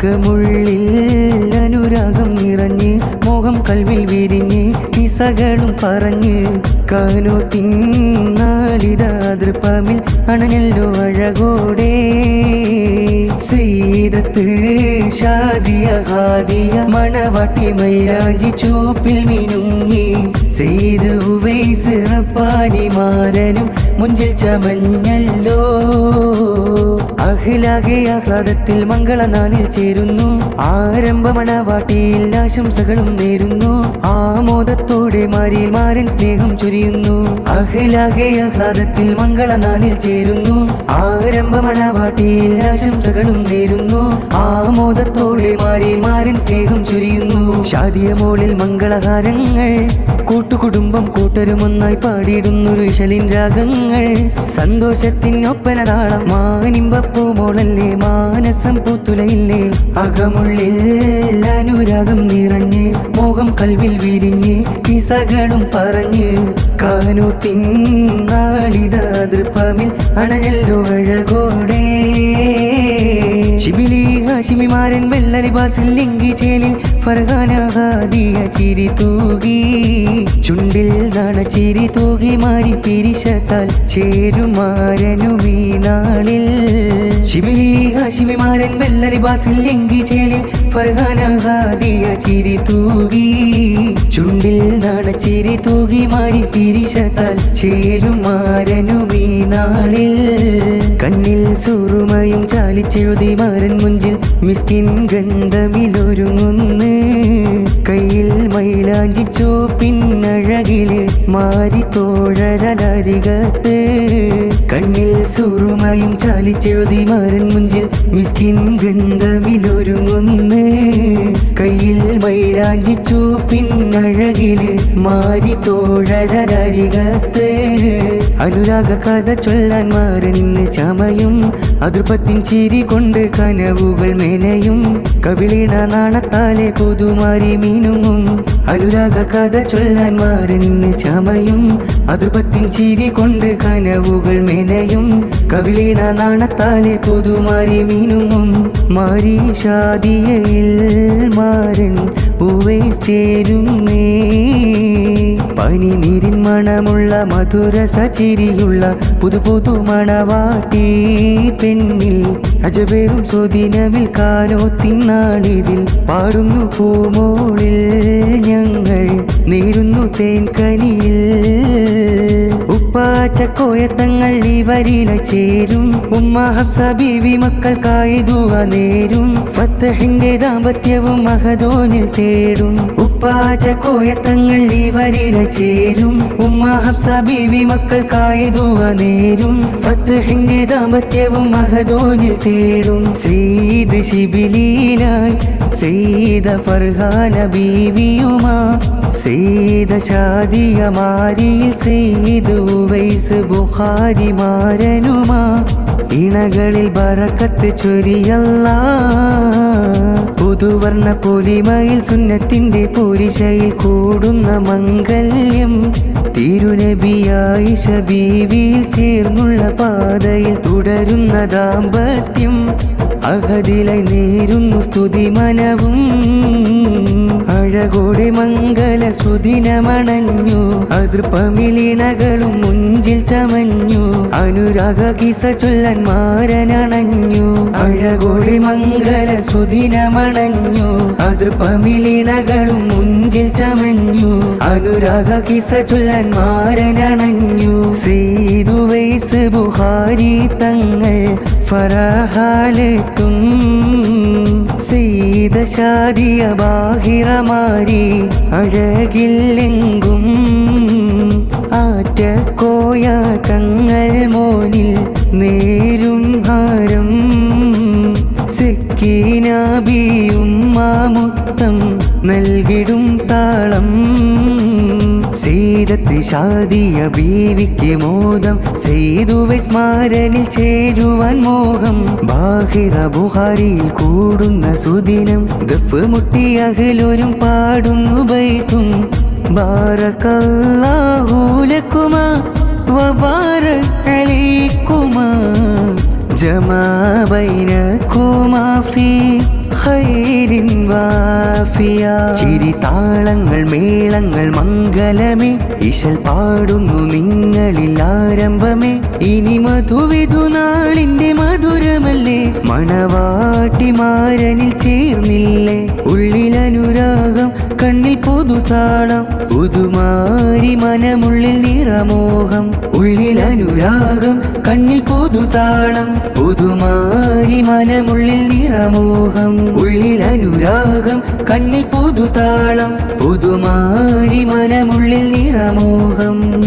അകമുള്ളിൽ അനുരാഗം നിറഞ്ഞ് മോഹം കൽവിൽ വിരിഞ്ഞ് കിസകളും പറഞ്ഞ് കാനോത്തിന്നാളിത തൃപ്പാമിൽ അണഞ്ഞല്ലോ അഴകോടെ സീദത്ത് ഷാദിയ ഹാദിയ മണവാട്ടി മൈലാഞ്ചി ചോപ്പിൽ മിനുങ്ങി സെയ്ദ് ഉവൈസ് റബ്ബാനി മാരനും മുഞ്ചിൽ ചമഞ്ഞല്ലോ അഖിലാകെ ആഹ്ലാദത്തിൽ മംഗളനാളിൽ ചേരുന്നു ആരംഭ മണവാട്ടിയിൽ ആശംസകളും നേരുന്നു ആമോദത്തോടെ മാരിൽ മാരൻ സ്നേഹം ചൊരിയുന്നു അഖിലാകെ ആഹ്ലാദത്തിൽ മംഗളനാളിൽ ചേരുന്നു ആരംഭ മണവാട്ടിയിൽ ആശംസകളും നേരുന്നു ആമോദത്തോടെ മാരിൽ മാരൻ സ്നേഹം ചൊരിയുന്നു ഷാദിയ മോളിൽ മംഗളഹാരങ്ങൾ കൂട്ടുകുടുംബം കൂട്ടരുമൊന്നായി പാടിയിടുന്നൊരു ഇശലിൻ രാഗങ്ങൾ സന്തോഷത്തിനൊപ്പന താളം മാനിമ്പപ്പൂ മോളല്ലേ മാനസം പൂത്തുലയില്ലേ അകമുള്ളിൽ അനുരാഗം നിറഞ്ഞ് മോഹം കൽവിൽ വിരിഞ്ഞ് കിസകളും പറഞ്ഞ് കാനോത്തിന്നാളിത തൃപ്പാമിൽ അണഞ്ഞല്ലോ അഴകോടെ ശിബിലി ഹാഷിമിമാരൻ വെള്ളലിബാസിൽ ലിംഗി ചേലിൽ ഫർഹാന ഹാദിയ ചിരി തൂകി ചുണ്ടിൽ നാണച്ചിരി തൂകി മാറി പിരിശത്താൽ ചേരുമാരനുമീ നാളിൽ ശിബിലി ഹാഷിമിമാരൻ വെള്ളലിബാസിൽ ലിംഗി ചേലിൽ ഫർഹാന ഹാദിയ ചിരി തൂകി ചുണ്ടിൽ നാണച്ചിരി തൂകി മാറി പിരിശത്താൽ ചേരുമാരനുമീ നാളിൽ കണ്ണിൽ സുറുമയും ചാലിച്ചെഴുതി മാരൻ മുഞ്ചിൽ മിസ്കിൻ ഗന്ധമിലൊരുങ്ങുന്ന് കയ്യിൽ മൈലാഞ്ചി ചോപ്പിന്നഴകില് മാരി തോഴരലരികത്ത് കണ്ണിൽ സുറുമയും ചാലിച്ചെഴുതി മാരൻ മുഞ്ചിൽ മിസ്കിൻ ഗന്ധമിലൊരുങ്ങുന്ന് കയ്യിൽ മൈലാഞ്ചി ചോപ്പിന്നഴകില് മാരി തോഴരലരികത്ത് അനുരാഗ കഥ ചൊല്ലാൻ മാരനിന്ന് ചമയും അതിർപ്പത്തിൻ ചിരി കൊണ്ട് കനവുകൾ മെനയും കവിളിണ നാണത്താലെ പുതുമാരി മീനുങ്ങും അനുരാഗ കഥ ചൊല്ലാൻ മാരനിന്ന് ചമയും അതിർപ്പത്തിൻ ചിരി കൊണ്ട് കനവുകൾ മെനയും കവിളിണ നാണത്താലെ പുതുമാരി മീനുങ്ങും മാരി ഷാദിയയിൽ മാരൻ ഉവൈസ് ചേരുന്നേ പനിനീരിൻ മണമുള്ള മധുര സച്ചിരിയുള്ള പുതു മണവാട്ടി പെണ്ണിൽ അജബേറും സുദിനമിൽ കാനോത്തിന്നാളിതിൽ പാടുന്നു പൂമോളിൽ ഞങ്ങൾ നേരുന്നു തേൻകനിയിൽ ഉപ്പാറ്റക്കോയത്തങ്ങൾ ഇവരില ചേരും ഉമ്മ ഹഫ്സ ബീവി മക്കൾക്കായി ദുആ നേരും ഫത്തഹിന്റെ ദാമ്പത്യവും മഹദോനിൽ തേടും ഉപ്പാറ്റക്കോയത്തങ്ങൾ ഇവരില ചേരും ഉമ്മ ഹഫ്സ ബീവി മക്കൾക്കായി ദുആ നേരും ഫത്തഹിന്റെ ദാമ്പത്യവും മഹദോനിൽ തേടും സയ്യിദ് ശിബിലിയിലായി സയ്യിദ ഫർഹാന ബീവിയുമാ സയ്യിദ ഷാദിയ മാരിയിൽ സയ്യിദ് ഉവൈസ് ബുഖാരി മാരനുമാ ഇണകളിൽ ബറക്കത്ത് ചൊരിയല്ലാ പുതുവർണ്ണ പൊലിമയിൽ സുന്നത്തിന്റെ പുരിശയിൽ കൂടുന്ന മംഗല്യം തിരുനബിയായിഷ ബീവിയിൽ ചേർന്നുള്ള പാതയിൽ തുടരുന്ന ദാമ്പത്യം അഹദിലായി നേരുന്നു സ്തുതി മനവും അഴകോടെ മംഗല സുദിനമണഞ്ഞു അതിർപ്പമിളിണകളും മുഞ്ചിൽ ചമഞ്ഞു അനുരാഗ കിസ ചൊല്ലാൻ മാരനണഞ്ഞു അഴകോടെ മംഗല സുദിനമണഞ്ഞു അതിർപ്പമിളിണകളും മുഞ്ചിൽ ചമഞ്ഞു അനുരാഗ കിസ ചൊല്ലാൻ മാരനണഞ്ഞു സയ്യിദ് ഉവൈസ് ബുഖാരി തങ്ങൾ ഫറഹാലെത്തും സയ്യിദ ഷാദിയ ബാഹിറമാരി അഴകില്ലെങ്കും ആറ്റക്കോയ തങ്ങൾ മോനിൽ നേരും ഹാരം സെക്കീനാബിയും മാമുത്തം നൽകിടും താളം സീദത്ത് ഷാദിയ ബീവിക്ക് മോദം സയ്യിദ് ഉവൈസ് മാരനിൽ ചേരുവാൻ മോഹം ബാഹിറ ബുഖാരിയിൽ കൂടുന്ന സുദിനം ദഫ് മുട്ടി അഹ്ലൊരും പാടുന്നു ബൈത്തും ബാറകല്ലാഹു ലക്കുമാ വബാറക അലൈക്കുമാ ജമാ ബൈനകുമാ ഫീ ഖൈരിൻ വാഫിയ. ചിരിതാളങ്ങൾ മേളങ്ങൾ മംഗലമേ, ഇശൽ പാടുന്നു നിങ്ങളിൽ ആരംഭമേ. ഇനി മധുവിധു നാളിന്റെ മധുരമല്ലേ, മണവാട്ടിമാരനിൽ ചേർന്നില്ലേ. ഉള്ളിലനുരാഗം കണ്ണിൽ പുതുതാളം, പുതുമാരി മനമുള്ളിൽ നിറമോഹം. ഉള്ളിലനുരാഗം കണ്ണിൽ പുതുതാളം, പുതുമാരി മനമുള്ളിൽ നിറമോഹം. ഉള്ളിലനുരാഗം കണ്ണിൽ പുതുതാളം, പുതുമാരി മനമുള്ളിൽ നിറമോഹം.